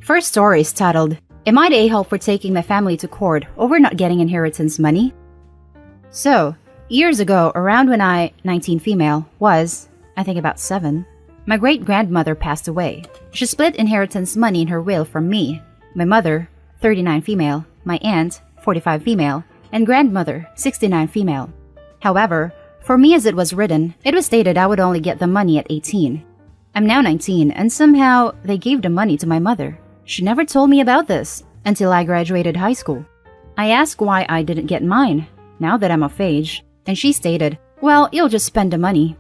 First story is titled, Am I the a-hole for taking my family to court over not getting inheritance money? So, years ago, around when I, 19 female, was, I think about 7, my great-grandmother passed away. She split inheritance money in her will from me, my mother, 39 female, my aunt, 45 female, and grandmother, 69 female. However, for me as it was written, it was stated I would only get the money at 18. I'm now 19 and somehow they gave the money to my mother. She never told me about this until I graduated high school. I asked why I didn't get mine, now that I'm of age, and she stated, well, you'll just spend the money.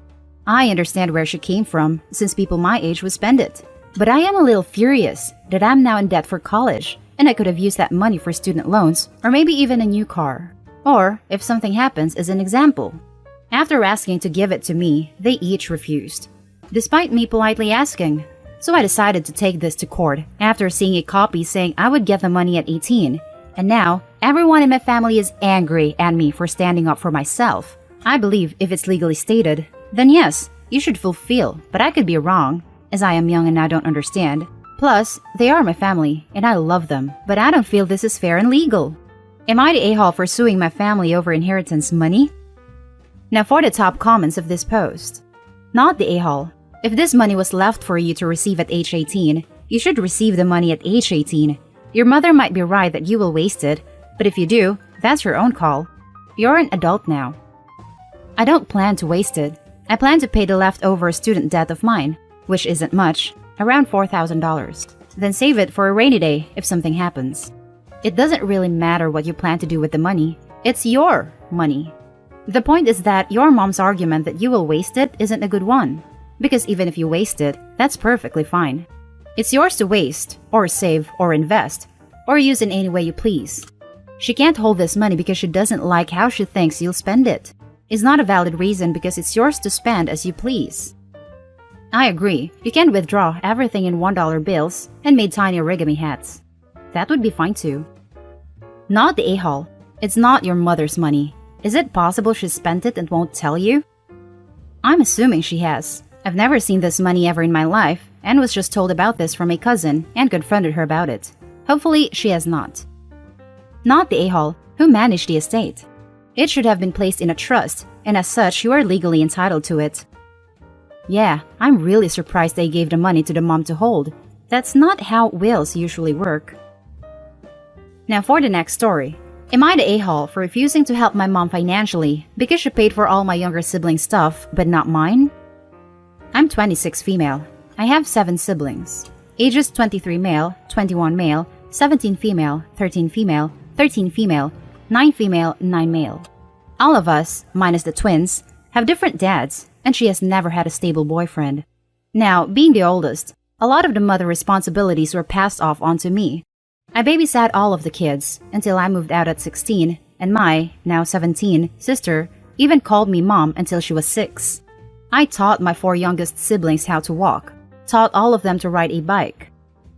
I understand where she came from, since people my age would spend it. But I am a little furious that I'm now in debt for college, and I could have used that money for student loans, or maybe even a new car. Or, if something happens as an example. After asking to give it to me, they each refused, despite me politely asking. So I decided to take this to court after seeing a copy saying I would get the money at 18. And now, everyone in my family is angry at me for standing up for myself. I believe if it's legally stated, then yes, you should fulfill, but I could be wrong, as I am young and I don't understand. Plus, they are my family, and I love them, but I don't feel this is fair and legal. Am I the a-hole for suing my family over inheritance money? Now for the top comments of this post. Not the a-hole. If this money was left for you to receive at age 18, you should receive the money at age 18. Your mother might be right that you will waste it, but if you do, that's your own call. You're an adult now. I don't plan to waste it. I plan to pay the leftover student debt of mine, which isn't much, around $4,000. Then save it for a rainy day if something happens. It doesn't really matter what you plan to do with the money. It's your money. The point is that your mom's argument that you will waste it isn't a good one. Because even if you waste it, that's perfectly fine. It's yours to waste, or save, or invest, or use in any way you please. She can't hold this money because she doesn't like how she thinks you'll spend it. It's not a valid reason because it's yours to spend as you please. I agree, you can withdraw everything in $1 bills and make tiny origami hats. That would be fine too. Not the a-hole. It's not your mother's money. Is it possible she spent it and won't tell you? I'm assuming she has. I've never seen this money ever in my life and was just told about this from a cousin and confronted her about it. Hopefully, she has not. Not the a-hole who managed the estate. It should have been placed in a trust, and as such, you are legally entitled to it. Yeah, I'm really surprised they gave the money to the mom to hold. That's not how wills usually work. Now for the next story. Am I the a-hole for refusing to help my mom financially because she paid for all my younger siblings' stuff, but not mine? I'm 26 female. I have 7 siblings. Ages 23 male, 21 male, 17 female, 13 female, 13 female, 9 female, 9 male. All of us, minus the twins, have different dads, and she has never had a stable boyfriend. Now, being the oldest, a lot of the mother responsibilities were passed off onto me. I babysat all of the kids until I moved out at 16, and my, now 17, sister even called me mom until she was 6. I taught my 4 youngest siblings how to walk, taught all of them to ride a bike,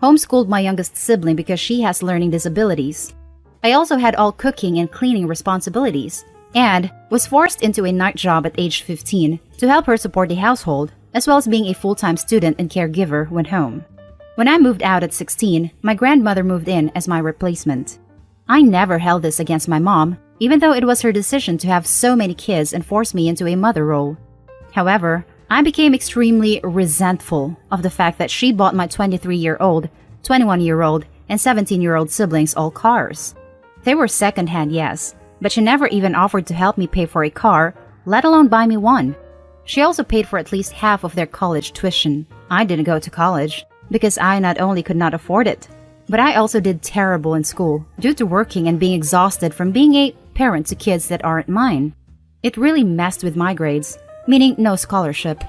homeschooled my youngest sibling because she has learning disabilities. I also had all cooking and cleaning responsibilities, and was forced into a night job at age 15 to help her support the household, as well as being a full-time student and caregiver when home. When I moved out at 16, my grandmother moved in as my replacement. I never held this against my mom, even though it was her decision to have so many kids and force me into a mother role. However, I became extremely resentful of the fact that she bought my 23-year-old, 21-year-old, and 17-year-old siblings all cars. They were second-hand, yes, but she never even offered to help me pay for a car, let alone buy me one. She also paid for at least half of their college tuition. I didn't go to college, because I not only could not afford it, but I also did terrible in school due to working and being exhausted from being a parent to kids that aren't mine. It really messed with my grades, meaning no scholarship.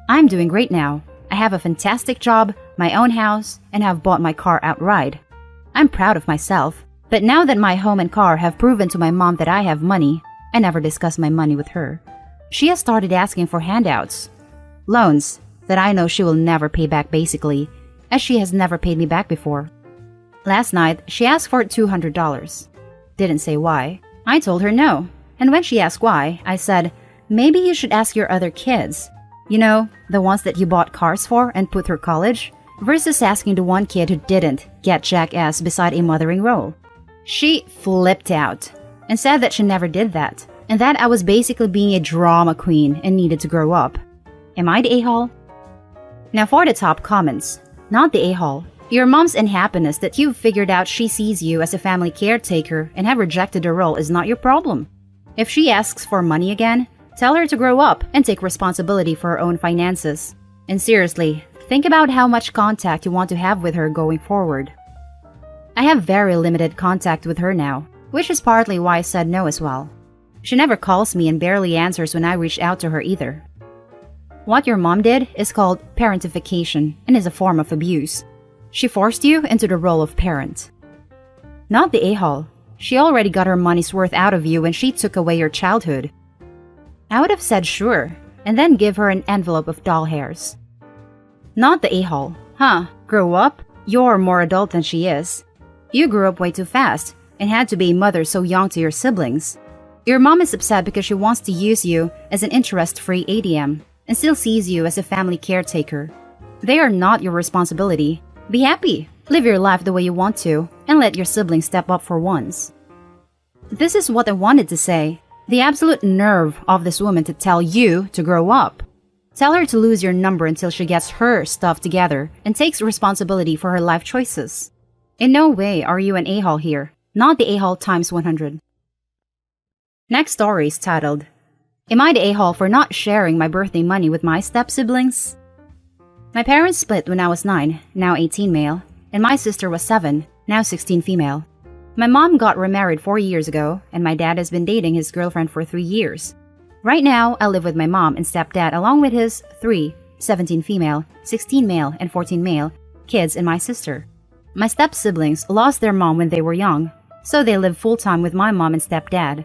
I'm doing great now. I have a fantastic job, my own house, and have bought my car outright. I'm proud of myself, but now that my home and car have proven to my mom that I have money, I never discuss my money with her. She has started asking for handouts, loans that I know she will never pay back basically, as she has never paid me back before. Last night, she asked for $200. Didn't say why. I told her no, and when she asked why, I said, maybe you should ask your other kids. You know, the ones that you bought cars for and put through college? versus asking the one kid who didn't get jackass beside a mothering role. She flipped out and said that she never did that, and that I was basically being a drama queen and needed to grow up. Am I the a-hole? Now for the top comments. Not the a-hole. Your mom's unhappiness that you've figured out she sees you as a family caretaker and have rejected the role is not your problem. If she asks for money again, tell her to grow up and take responsibility for her own finances. And seriously, think about how much contact you want to have with her going forward. I have very limited contact with her now, which is partly why I said no as well. She never calls me and barely answers when I reach out to her either. What your mom did is called parentification and is a form of abuse. She forced you into the role of parent. Not the a-hole. She already got her money's worth out of you when she took away your childhood. I would have said sure, and then give her an envelope of doll hairs. Not the a-hole. Huh, grow up? You're more adult than she is. You grew up way too fast and had to be a mother so young to your siblings. Your mom is upset because she wants to use you as an interest-free ATM and still sees you as a family caretaker. They are not your responsibility. Be happy, live your life the way you want to, and let your siblings step up for once. This is what I wanted to say. The absolute nerve of this woman to tell you to grow up. Tell her to lose your number until she gets her stuff together and takes responsibility for her life choices. In no way are you an a-hole here, not the a-hole times 100. Next story is titled, Am I the a-hole for not sharing my birthday money with my step-siblings? My parents split when I was 9, now 18 male, and my sister was 7, now 16 female. My mom got remarried 4 years ago, and my dad has been dating his girlfriend for 3 years. Right now, I live with my mom and stepdad along with his 3, 17 female, 16 male, and 14 male kids and my sister. My step-siblings lost their mom when they were young, so they live full-time with my mom and stepdad.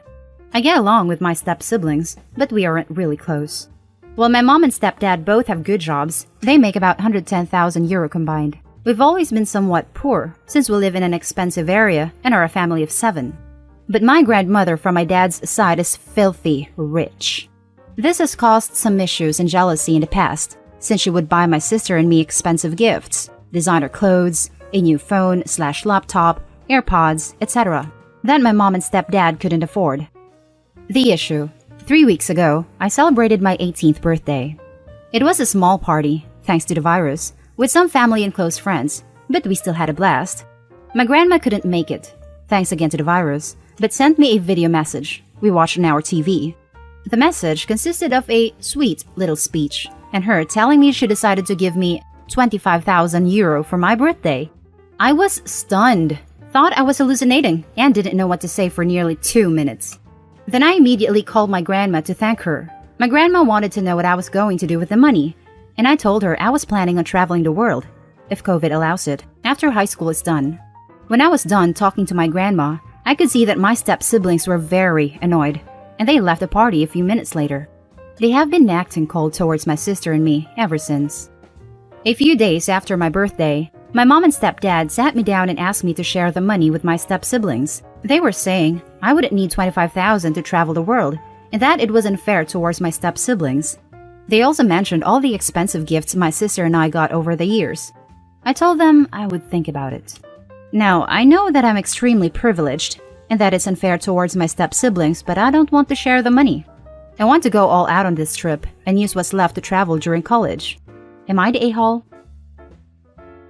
I get along with my step-siblings, but we aren't really close. While my mom and stepdad both have good jobs, they make about €110,000 combined. We've always been somewhat poor, since we live in an expensive area and are a family of 7. But my grandmother from my dad's side is filthy rich. This has caused some issues and jealousy in the past, since she would buy my sister and me expensive gifts, designer clothes, a new phone/laptop, AirPods, etc. that my mom and stepdad couldn't afford. The issue. 3 weeks ago, I celebrated my 18th birthday. It was a small party, thanks to the virus, with some family and close friends, but we still had a blast. My grandma couldn't make it, thanks again to the virus, but sent me a video message we watched on our TV. The message consisted of a sweet little speech, and her telling me she decided to give me €25,000 for my birthday. I was stunned, thought I was hallucinating, and didn't know what to say for nearly 2 minutes. Then I immediately called my grandma to thank her. My grandma wanted to know what I was going to do with the money, and I told her I was planning on traveling the world, if COVID allows it, after high school is done. When I was done talking to my grandma, I could see that my step-siblings were very annoyed, and they left the party a few minutes later. They have been acting cold towards my sister and me ever since. A few days after my birthday, my mom and stepdad sat me down and asked me to share the money with my step-siblings. They were saying I wouldn't need $25,000 to travel the world, and that it was unfair towards my step-siblings. They also mentioned all the expensive gifts my sister and I got over the years. I told them I would think about it. Now, I know that I'm extremely privileged, and that it's unfair towards my step-siblings, but I don't want to share the money. I want to go all out on this trip and use what's left to travel during college. Am I the a-hole?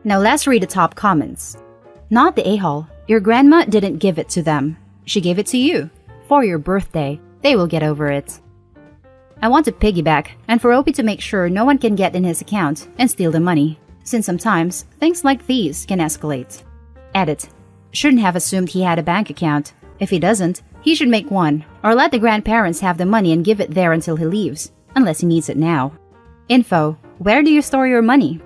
Now let's read the top comments. Not the a-hole. Your grandma didn't give it to them. She gave it to you. For your birthday. They will get over it. I want to piggyback and for Opie to make sure no one can get in his account and steal the money, since sometimes things like these can escalate. Edit. Shouldn't have assumed he had a bank account. If he doesn't, he should make one, or let the grandparents have the money and give it there until he leaves, unless he needs it now. Info. Where do you store your money?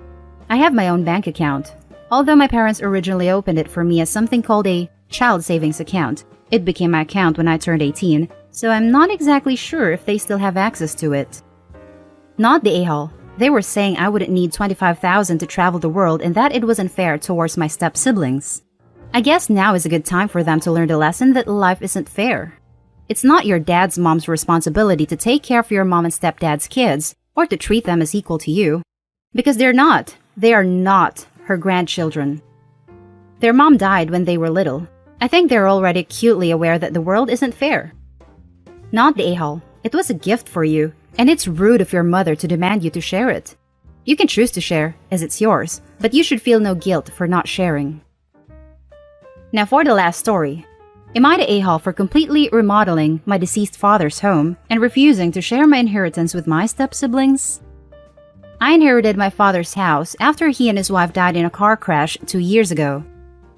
I have my own bank account. Although my parents originally opened it for me as something called a child savings account, it became my account when I turned 18, so I'm not exactly sure if they still have access to it. Not the a-hole. They were saying I wouldn't need $25,000 to travel the world and that it was unfair towards my step-siblings. I guess now is a good time for them to learn the lesson that life isn't fair. It's not your dad's mom's responsibility to take care of your mom and stepdad's kids or to treat them as equal to you. Because they're not. They are not her grandchildren. Their mom died when they were little. I think they're already acutely aware that the world isn't fair. Not the a-hole. It was a gift for you, and it's rude of your mother to demand you to share it. You can choose to share, as it's yours, but you should feel no guilt for not sharing. Now for the last story. Am I the a-hole for completely remodeling my deceased father's home and refusing to share my inheritance with my step-siblings? I inherited my father's house after he and his wife died in a car crash 2 years ago.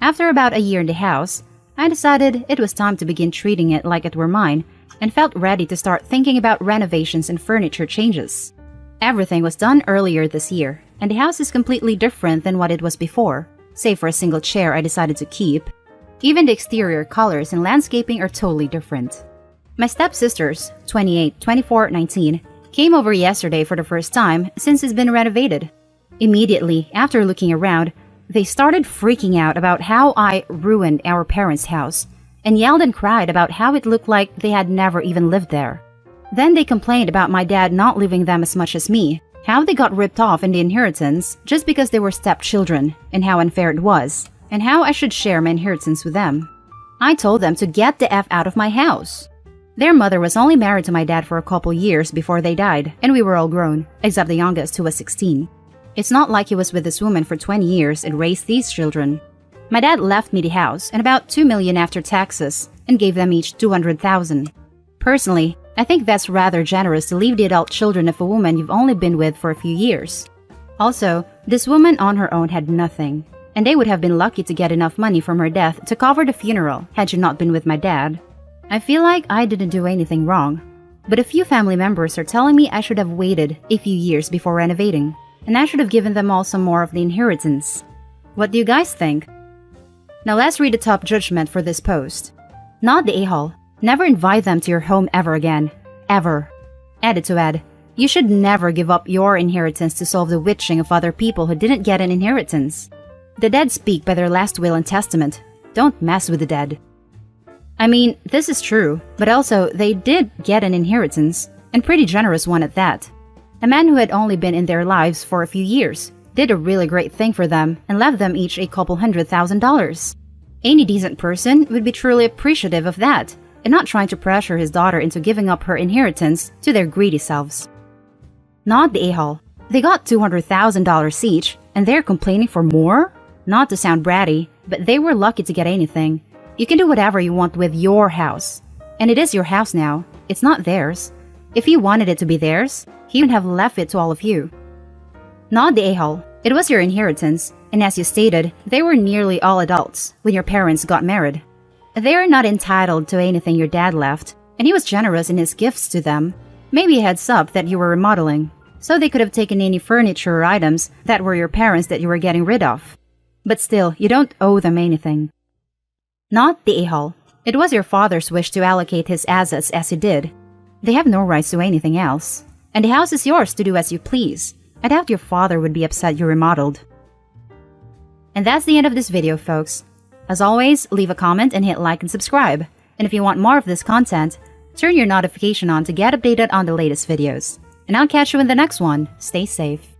After about a year in the house, I decided it was time to begin treating it like it were mine and felt ready to start thinking about renovations and furniture changes. Everything was done earlier this year, and the house is completely different than what it was before, save for a single chair I decided to keep. Even the exterior colors and landscaping are totally different. My stepsisters, 28, 24, 19, came over yesterday for the first time since it's been renovated. Immediately after looking around, they started freaking out about how I ruined our parents' house and yelled and cried about how it looked like they had never even lived there. Then they complained about my dad not leaving them as much as me, how they got ripped off in the inheritance just because they were stepchildren, and how unfair it was, and how I should share my inheritance with them. I told them to get the F out of my house. Their mother was only married to my dad for a couple years before they died, and we were all grown, except the youngest who was 16. It's not like he was with this woman for 20 years and raised these children. My dad left me the house and about $2 million after taxes and gave them each $200,000. Personally, I think that's rather generous to leave the adult children of a woman you've only been with for a few years. Also, this woman on her own had nothing, and they would have been lucky to get enough money from her death to cover the funeral had she not been with my dad. I feel like I didn't do anything wrong, but a few family members are telling me I should have waited a few years before renovating, and I should have given them all some more of the inheritance. What do you guys think? Now let's read the top judgment for this post. Not the a-hole. Never invite them to your home ever again. Ever. Added to add, you should never give up your inheritance to solve the witching of other people who didn't get an inheritance. The dead speak by their last will and testament. Don't mess with the dead. I mean, this is true, but also they did get an inheritance, and pretty generous one at that. A man who had only been in their lives for a few years did a really great thing for them and left them each a couple $100,000. Any decent person would be truly appreciative of that and not trying to pressure his daughter into giving up her inheritance to their greedy selves. Not the a-hole. They got $200,000 each, and they're complaining for more? Not to sound bratty, but they were lucky to get anything. You can do whatever you want with your house. And it is your house now. It's not theirs. If he wanted it to be theirs, he would have left it to all of you. Not the a-hole. It was your inheritance, and as you stated, they were nearly all adults when your parents got married. They are not entitled to anything your dad left, and he was generous in his gifts to them. Maybe a heads up that you were remodeling, so they could have taken any furniture or items that were your parents that you were getting rid of. But still, you don't owe them anything. Not the a-hole. It was your father's wish to allocate his assets as he did. They have no rights to anything else, and the house is yours to do as you please. I doubt your father would be upset you remodeled. And that's the end of this video, folks. As always, leave a comment and hit like and subscribe. And if you want more of this content, turn your notification on to get updated on the latest videos. And I'll catch you in the next one. Stay safe.